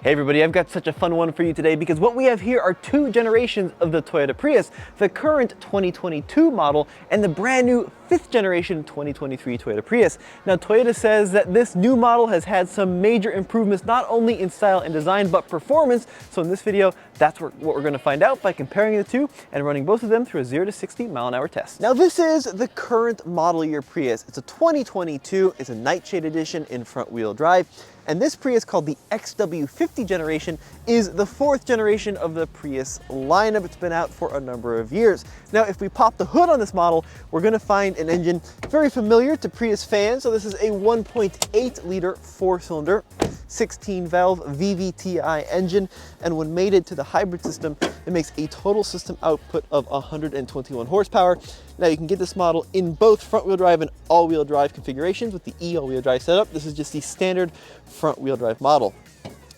Hey everybody, I've got such a fun one for you today because what we have here are two generations of the Toyota Prius, the current 2022 model and the brand new 5th generation 2023 Toyota Prius. Now Toyota says that this new model has had some major improvements not only in style and design but performance. So in this video, that's what we're going to find out by comparing the two and running both of them through a 0 to 60 mile an hour test. Now this is the current model year Prius. It's a 2022, it's a Nightshade edition in front wheel drive. And this Prius, called the XW50 generation, is the 4th generation of the Prius lineup. It's been out for a number of years. Now, if we pop the hood on this model, we're gonna find an engine very familiar to Prius fans. So this is a 1.8 liter 4-cylinder, 16 valve VVTi engine. And when mated to the hybrid system, it makes a total system output of 121 horsepower. Now you can get this model in both front wheel drive and all wheel drive configurations with the E all wheel drive setup. This is just the standard front wheel drive model.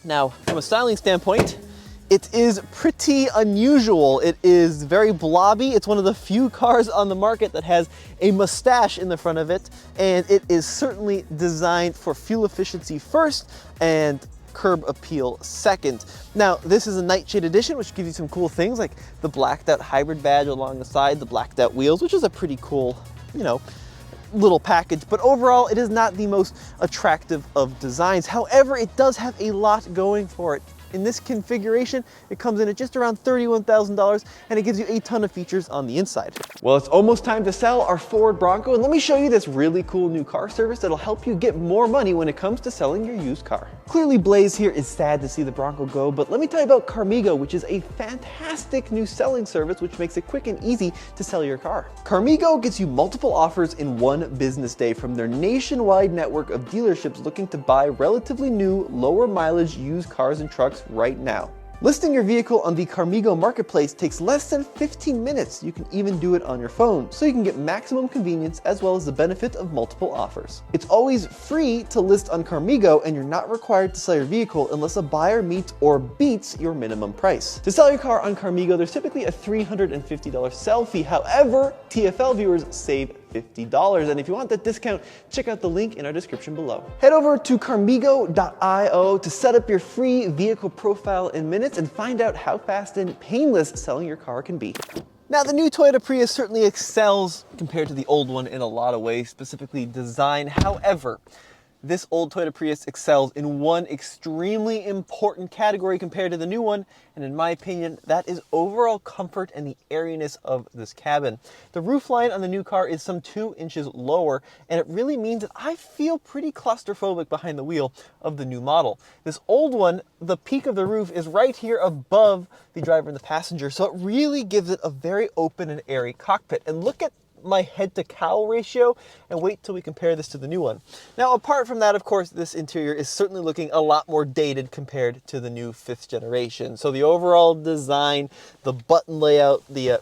Now, from a styling standpoint, it is pretty unusual. It is very blobby. It's one of the few cars on the market that has a mustache in the front of it, and it is certainly designed for fuel efficiency first and curb appeal second. Now, this is a Nightshade edition, which gives you some cool things like the blacked out hybrid badge along the side, the blacked out wheels, which is a pretty cool, little package. But overall, it is not the most attractive of designs. However, it does have a lot going for it. In this configuration, it comes in at just around $31,000 and it gives you a ton of features on the inside. Well, it's almost time to sell our Ford Bronco, and let me show you this really cool new car service that'll help you get more money when it comes to selling your used car. Clearly, Blaze here is sad to see the Bronco go, but let me tell you about Carmigo, which is a fantastic new selling service which makes it quick and easy to sell your car. Carmigo gets you multiple offers in one business day from their nationwide network of dealerships looking to buy relatively new, lower mileage used cars and trucks right now. Listing your vehicle on the Carmigo marketplace takes less than 15 minutes. You can even do it on your phone, so you can get maximum convenience as well as the benefit of multiple offers. It's always free to list on Carmigo, and you're not required to sell your vehicle unless a buyer meets or beats your minimum price. To sell your car on Carmigo, there's typically a $350 sell fee. However, TFL viewers save $50. And if you want that discount, check out the link in our description below. Head over to carmigo.io to set up your free vehicle profile in minutes and find out how fast and painless selling your car can be. Now, the new Toyota Prius certainly excels compared to the old one in a lot of ways, specifically design. However, this old Toyota Prius excels in one extremely important category compared to the new one, and in my opinion, that is overall comfort and the airiness of this cabin. The roofline on the new car is some 2 inches lower, and it really means that I feel pretty claustrophobic behind the wheel of the new model. This old one, the peak of the roof is right here above the driver and the passenger, so it really gives it a very open and airy cockpit. And look at my head to cowl ratio, and wait till we compare this to the new one. Now, apart from that, of course, this interior is certainly looking a lot more dated compared to the new 5th generation. So the overall design, the button layout, the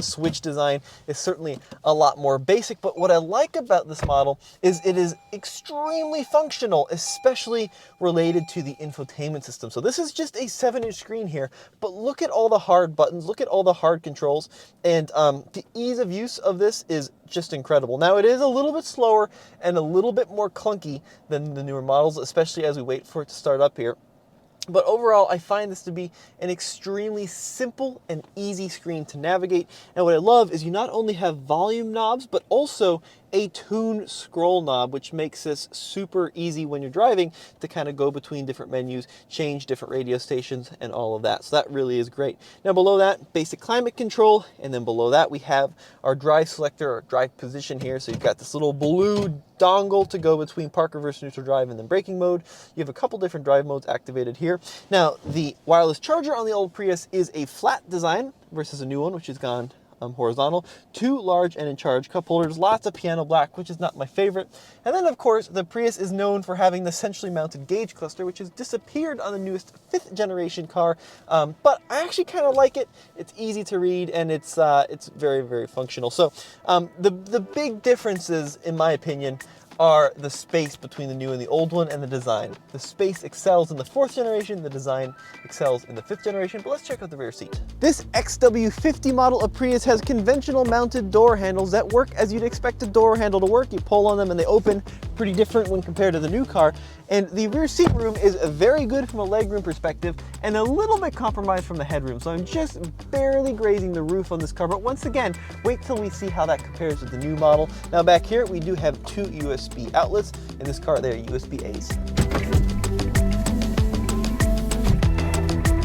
switch design is certainly a lot more basic. But what I like about this model is it is extremely functional, especially related to the infotainment system. So this is just a 7-inch screen here, but look at all the hard buttons, look at all the hard controls, and the ease of use of this is just incredible. Now, it is a little bit slower and a little bit more clunky than the newer models, especially as we wait for it to start up here. But overall, I find this to be an extremely simple and easy screen to navigate. And what I love is you not only have volume knobs, but also a tune scroll knob, which makes this super easy when you're driving to kind of go between different menus, change different radio stations, and all of that. So that really is great. Now, below that, basic climate control, and then below that we have our drive selector or drive position here. So you've got this little blue dongle to go between park, reverse, neutral drive, and then braking mode. You have a couple different drive modes activated here. Now, the wireless charger on the old Prius is a flat design versus a new one, which has gone horizontal. 2 large and in charge cup holders, lots of piano black, which is not my favorite. And then, of course, the Prius is known for having the centrally mounted gauge cluster, which has disappeared on the newest 5th generation car. But I actually kind of like it. It's easy to read, and it's very, very functional. So the big differences, in my opinion, are the space between the new and the old one, and the design. The space excels in the 4th generation, the design excels in the 5th generation, but let's check out the rear seat. This XW50 model of Prius has conventional mounted door handles that work as you'd expect a door handle to work. You pull on them and they open, pretty different when compared to the new car. And the rear seat room is very good from a legroom perspective and a little bit compromised from the headroom. So I'm just barely grazing the roof on this car. But once again, wait till we see how that compares with the new model. Now back here, we do have 2 USB outlets. In this car, they are USB-A's.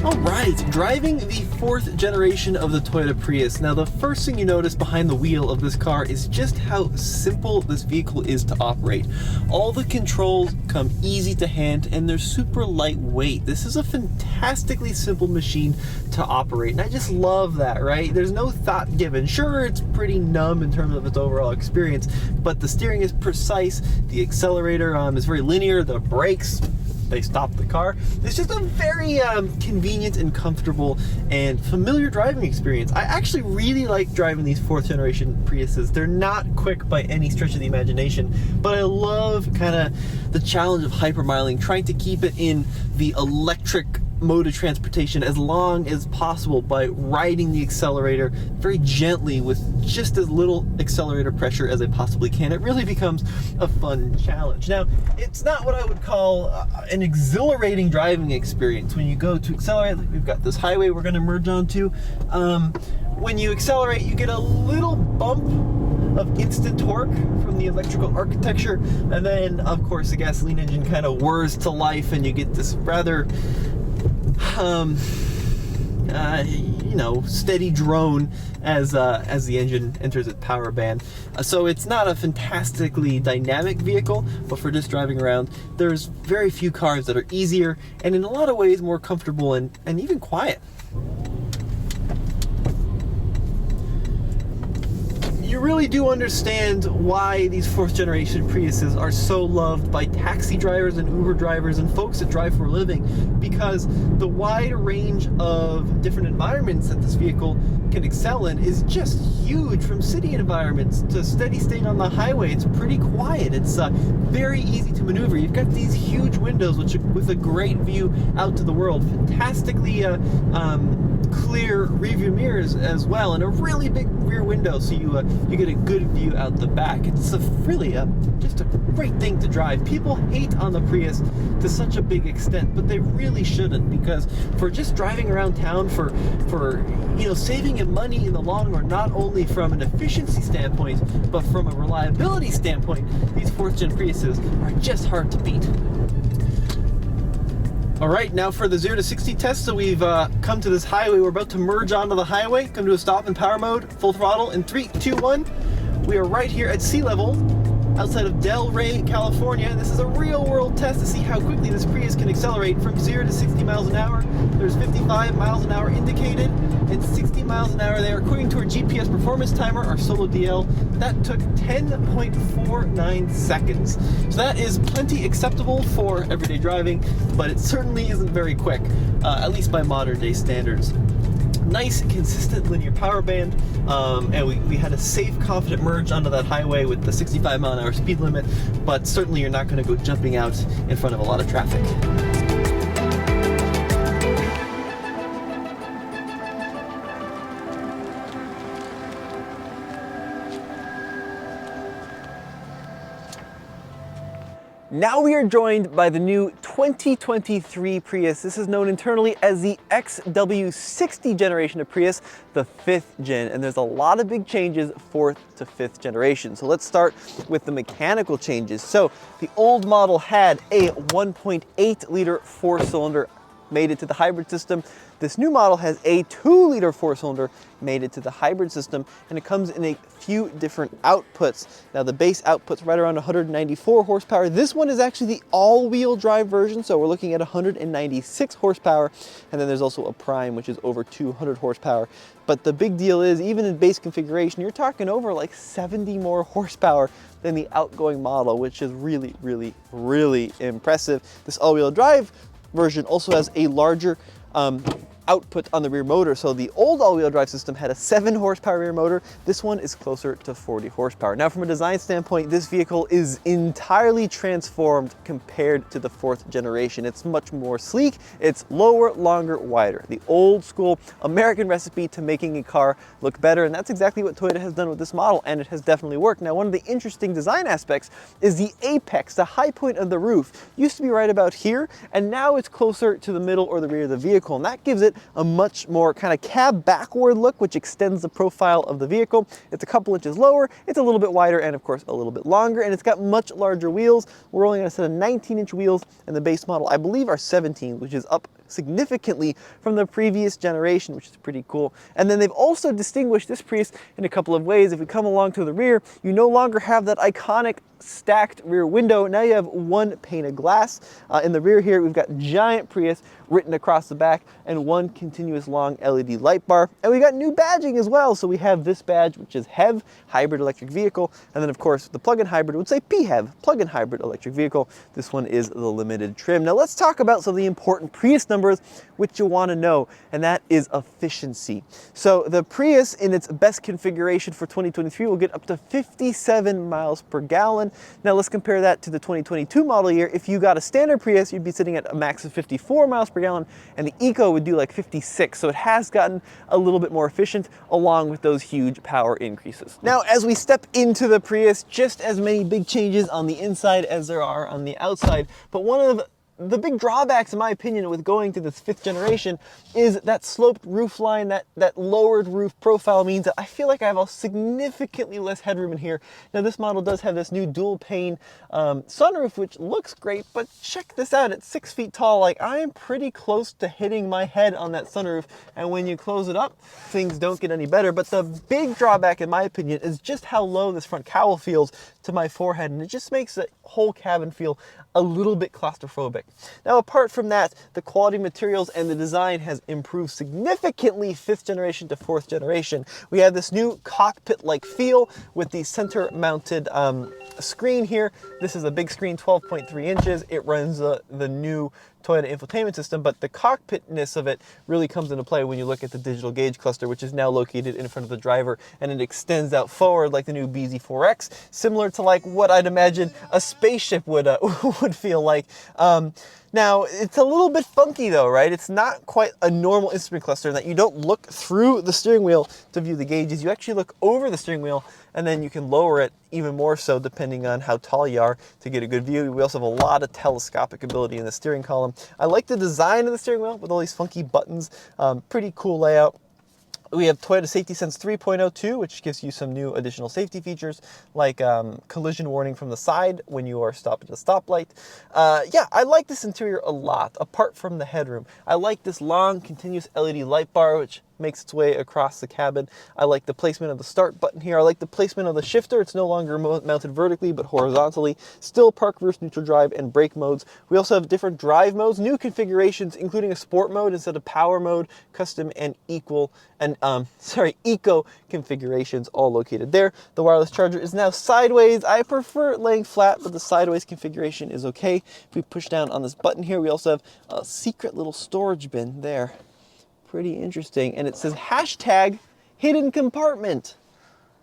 All right, driving the 4th generation of the Toyota Prius. Now, the first thing you notice behind the wheel of this car is just how simple this vehicle is to operate. All the controls come easy to hand and they're super lightweight. This is a fantastically simple machine to operate, and I just love that, right? There's no thought given. Sure, it's pretty numb in terms of its overall experience, but the steering is precise, the accelerator is very linear, the brakes, they stop the car. It's just a very convenient and comfortable and familiar driving experience. I actually really like driving these 4th generation Priuses. They're not quick by any stretch of the imagination, but I love kind of the challenge of hypermiling, trying to keep it in the electric mode of transportation as long as possible by riding the accelerator very gently with just as little accelerator pressure as I possibly can. It really becomes a fun challenge. Now, it's not what I would call an exhilarating driving experience. When you go to accelerate, like we've got this highway we're going to merge onto, when you accelerate, you get a little bump of instant torque from the electrical architecture, and then of course the gasoline engine kind of whirs to life and you get this rather steady drone as the engine enters its power band. So it's not a fantastically dynamic vehicle, but for just driving around, there's very few cars that are easier and in a lot of ways more comfortable and even quiet. You really do understand why these 4th generation Priuses are so loved by taxi drivers and Uber drivers and folks that drive for a living, because the wide range of different environments that this vehicle can excel in is just huge. From city environments to steady state on the highway, it's pretty quiet. It's very easy to maneuver. You've got these huge windows with a great view out to the world, fantastically clear rearview mirrors as well, and a really big rear window, so you get a good view out the back. It's really just a great thing to drive. People hate on the Prius to such a big extent, but they really shouldn't, because for just driving around town, for saving you money in the long run, not only from an efficiency standpoint, but from a reliability standpoint, these 4th gen Priuses are just hard to beat. All right, now for the 0 to 60 test. So we've come to this highway. We're about to merge onto the highway, come to a stop in power mode, full throttle in 3, 2, 1. We are right here at sea level outside of Delray, California. This is a real world test to see how quickly this Prius can accelerate from 0 to 60 miles an hour. There's 55 miles an hour indicated and 60 miles an hour there. According to our GPS performance timer, our Solo DL, that took 10.49 seconds. So that is plenty acceptable for everyday driving, but it certainly isn't very quick, at least by modern day standards. Nice, consistent linear power band, and we had a safe, confident merge onto that highway with the 65 mile an hour speed limit, but certainly you're not going to go jumping out in front of a lot of traffic. Now we are joined by the new 2023 Prius. This is known internally as the XW60 generation of Prius, the 5th gen, and there's a lot of big changes 4th to 5th generation. So let's start with the mechanical changes. So the old model had a 1.8 liter 4-cylinder mated to the hybrid system. This new model has a 2-liter 4-cylinder mated to the hybrid system, and it comes in a few different outputs. Now the base output's right around 194 horsepower. This one is actually the all-wheel drive version, so we're looking at 196 horsepower, and then there's also a Prime, which is over 200 horsepower. But the big deal is, even in base configuration, you're talking over like 70 more horsepower than the outgoing model, which is really, really, really impressive. This all-wheel drive version also has a larger output on the rear motor. So the old all-wheel drive system had a 7 horsepower rear motor. This one is closer to 40 horsepower. Now, from a design standpoint, this vehicle is entirely transformed compared to the 4th generation. It's much more sleek, it's lower, longer, wider. The old school American recipe to making a car look better, and that's exactly what Toyota has done with this model, and it has definitely worked. Now, one of the interesting design aspects is the apex, the high point of the roof. Used to be right about here, and now it's closer to the middle or the rear of the vehicle, and that gives it a much more kind of cab backward look, which extends the profile of the vehicle. It's a couple inches lower, it's a little bit wider, and of course a little bit longer, and it's got much larger wheels. We're only going to set of 19-inch wheels, and the base model, I believe, are 17, which is up significantly from the previous generation, which is pretty cool. And then they've also distinguished this Prius in a couple of ways. If we come along to the rear, you no longer have that iconic stacked rear window. Now you have one pane of glass. In the rear here, we've got giant Prius written across the back and one continuous long LED light bar. And we got new badging as well. So we have this badge, which is HEV, hybrid electric vehicle. And then of course, the plug-in hybrid would say PHEV, plug-in hybrid electric vehicle. This one is the limited trim. Now let's talk about some of the important Prius numbers which you want to know, and that is efficiency. So the Prius in its best configuration for 2023 will get up to 57 miles per gallon. Now let's compare that to the 2022 model year. If you got a standard Prius, you'd be sitting at a max of 54 miles per gallon, and the Eco would do like 56. So it has gotten a little bit more efficient along with those huge power increases. Now, as we step into the Prius, just as many big changes on the inside as there are on the outside, but one of the big drawbacks, in my opinion, with going to this 5th generation is that sloped roof line, that lowered roof profile means that I feel like I have a significantly less headroom in here. Now, this model does have this new dual pane sunroof, which looks great, but check this out. It's 6 feet tall. Like, I am pretty close to hitting my head on that sunroof, and when you close it up, things don't get any better. But the big drawback, in my opinion, is just how low this front cowl feels to my forehead, and it just makes the whole cabin feel a little bit claustrophobic. Now, apart from that, the quality of materials and the design has improved significantly 5th generation to 4th generation. We have this new cockpit-like feel with the center-mounted screen here. This is a big screen, 12.3 inches. It runs the new Toyota infotainment system, but the cockpitness of it really comes into play when you look at the digital gauge cluster, which is now located in front of the driver, and it extends out forward like the new BZ4X, similar to like what I'd imagine a spaceship would would feel like. Now, it's a little bit funky though, right? It's not quite a normal instrument cluster in that you don't look through the steering wheel to view the gauges. You actually look over the steering wheel, and then you can lower it even more so depending on how tall you are to get a good view. We also have a lot of telescopic ability in the steering column. I like the design of the steering wheel with all these funky buttons. Pretty cool layout. We have Toyota Safety Sense 3.02, which gives you some new additional safety features like collision warning from the side when you are stopped at a stoplight. Yeah, I like this interior a lot, apart from the headroom. I like this long, continuous LED light bar, which makes its way across the cabin. I like the placement of the start button here. I like the placement of the shifter. It's no longer mounted vertically, but horizontally. Still park, reverse, neutral drive, and brake modes. We also have different drive modes, new configurations, including a sport mode instead of power mode, custom and eco configurations, all located there. The wireless charger is now sideways. I prefer laying flat, but the sideways configuration is okay. If we push down on this button here, we also have a secret little storage bin there. Pretty interesting. And it says hashtag hidden compartment.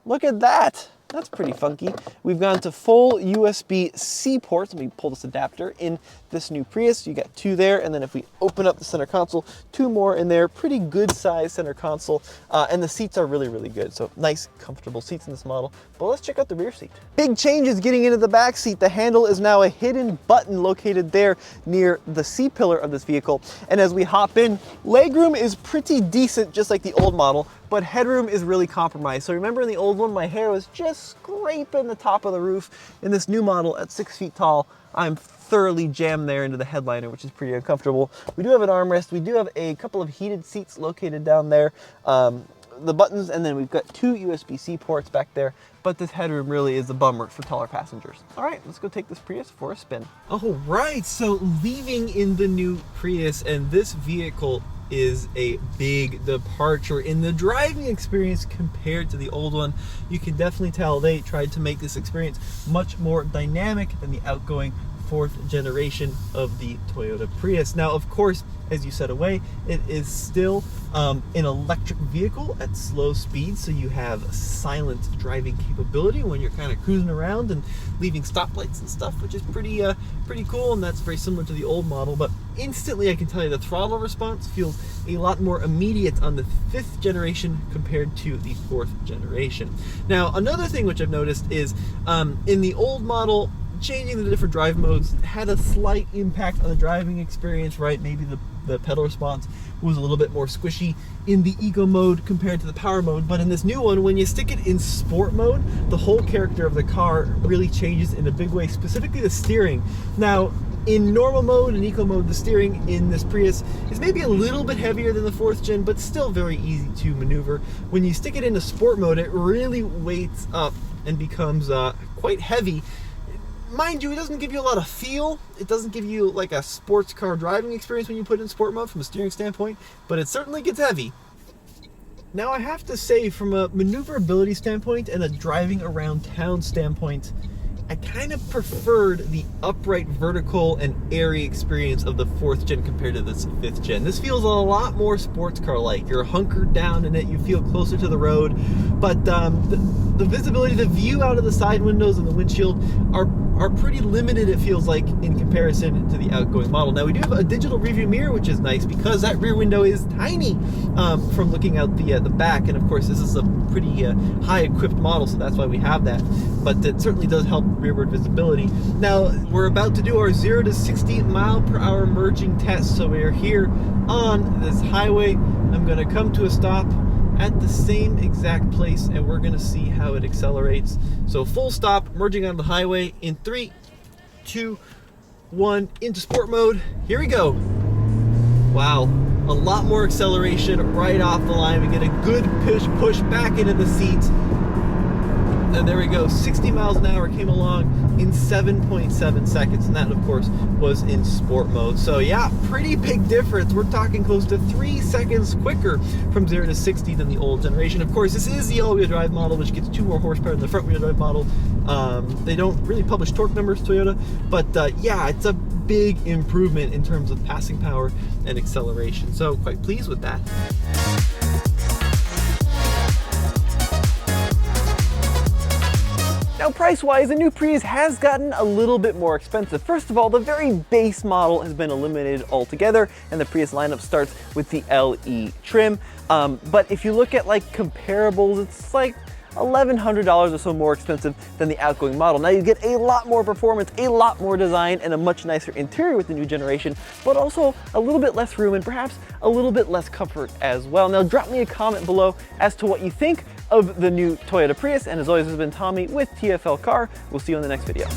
Look at that. That's pretty funky. We've gone to full USB-C ports. Let me pull this adapter in this new Prius. You got 2 there, and then if we open up the center console, 2 more in there. Pretty good size center console, and the seats are really, really good. So nice, comfortable seats in this model. But let's check out the rear seat. Big changes getting into the back seat. The handle is now a hidden button located there near the C-pillar of this vehicle. And as we hop in, legroom is pretty decent, just like the old model, but headroom is really compromised. So remember in the old one, my hair was just scraping the top of the roof. In this new model at 6 feet tall, I'm thoroughly jammed there into the headliner, which is pretty uncomfortable. We do have an armrest. We do have a couple of heated seats located down there. The buttons, and then we've got 2 USB-C ports back there, but this headroom really is a bummer for taller passengers. All right, let's go take this Prius for a spin. All right, so leaving in the new Prius, and this vehicle is a big departure in the driving experience compared to the old one. You can definitely tell they tried to make this experience much more dynamic than the outgoing fourth generation of the Toyota Prius. Now, of course, as you said away, it is still an electric vehicle at slow speed, so you have silent driving capability when you're kind of cruising around and leaving stoplights and stuff, which is pretty cool, and that's very similar to the old model. But instantly, I can tell you the throttle response feels a lot more immediate on the fifth generation compared to the fourth generation. Now, another thing which I've noticed is in the old model, changing the different drive modes had a slight impact on the driving experience, right? Maybe the pedal response was a little bit more squishy in the eco mode compared to the power mode, but in this new one, when you stick it in sport mode, the whole character of the car really changes in a big way, specifically the steering. Now, in normal mode and eco mode, the steering in this Prius is maybe a little bit heavier than the fourth gen, but still very easy to maneuver. When you stick it into sport mode, it really weights up and becomes quite heavy. Mind you, it doesn't give you a lot of feel. It doesn't give you like a sports car driving experience when you put it in sport mode from a steering standpoint, but it certainly gets heavy. Now, I have to say, from a maneuverability standpoint and a driving around town standpoint, I kind of preferred the upright, vertical, and airy experience of the fourth gen compared to this fifth gen. This feels a lot more sports car-like. You're hunkered down in it, you feel closer to the road, but the visibility, the view out of the side windows and the windshield are pretty limited, it feels like, in comparison to the outgoing model. Now, we do have a digital rearview mirror, which is nice because that rear window is tiny from looking out the back, and of course this is a pretty high equipped model, so that's why we have that, but it certainly does help rearward visibility. Now, we're about to do our 0 to 60 mile per hour merging test, so we're here on this highway. I'm going to come to a stop at the same exact place, and we're going to see how it accelerates. So full stop, merging on the highway in 3, 2, 1, into sport mode. Here we go. Wow, a lot more acceleration right off the line. We get a good push back into the seat. And there we go, 60 miles an hour came along in 7.7 seconds, and that, of course, was in sport mode. So yeah, pretty big difference. We're talking close to 3 seconds quicker from 0 to 60 than the old generation. Of course, this is the all-wheel drive model, which gets 2 more horsepower than the front-wheel drive model. They don't really publish torque numbers, Toyota, but yeah, it's a big improvement in terms of passing power and acceleration. So quite pleased with that. Now, price-wise, the new Prius has gotten a little bit more expensive. First of all, the very base model has been eliminated altogether, and the Prius lineup starts with the LE trim. But if you look at like comparables, it's like $1,100 or so more expensive than the outgoing model. Now, you get a lot more performance, a lot more design, and a much nicer interior with the new generation, but also a little bit less room and perhaps a little bit less comfort as well. Now, drop me a comment below as to what you think of the new Toyota Prius, and as always, this has been Tommy with TFL Car. We'll see you in the next video.